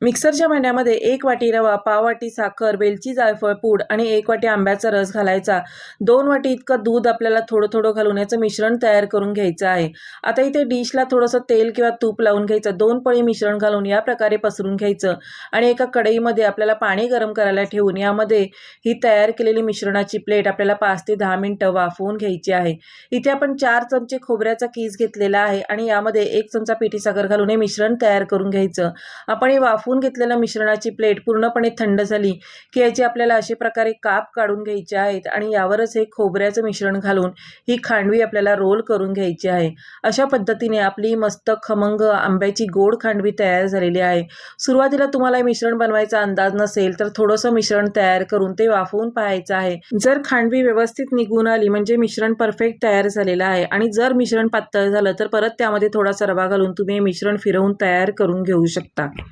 मिक्सरच्या भांड्यामध्ये 1 वाटी रवा, पाव वाटी साखर, वेलची, जायफळ पूड आणि 1 वाटी आंब्याचा रस घालायचा. 2 वाटी इतकं दूध आपल्याला थोडं थोडं घालून याचं मिश्रण तयार करून घ्यायचं आहे. आता इथे डिशला थोडंसं तेल किंवा तूप लावून घ्यायचं. 2 पळी मिश्रण घालून या प्रकारे पसरून घ्यायचं आणि एका कढईमध्ये आपल्याला पाणी गरम करायला ठेवून यामध्ये ही तयार केलेली मिश्रणाची प्लेट आपल्याला 5 ते 10 मिनिटं वाफवून घ्यायची आहे. इथे आपण 4 चमचे खोबऱ्याचा कीस घेतलेला आहे आणि यामध्ये 1 चमचा पिठी साखर घालून हे मिश्रण तयार करून घ्यायचं. आपण हे वाफवून घेतलेल्या मिश्रणाची प्लेट पूर्णपणे थंड झाली की याचे आपल्याला अशा प्रकारे काप काढून घ्यायचे आहेत आणि यावरच हे खोबऱ्याचं मिश्रण घालून ही खांडवी आपल्याला रोल करून घ्यायची आहे. अशा पद्धतीने आपली मस्त खमंग आंब्याची गोड खांडवी तयार झालेली आहे. सुरुवातीला तुम्हाला हे मिश्रण बनवायचा अंदाज नसेल तर थोडंसं मिश्रण तयार करून ते वाफवून पाहायचं आहे. जर खांडवी व्यवस्थित निघून आली म्हणजे मिश्रण परफेक्ट तयार झालेलं आहे आणि जर मिश्रण पातळ झालं तर परत त्यामध्ये थोडासा रवा घालून तुम्ही हे मिश्रण फिरवून तयार करून घेऊ शकता.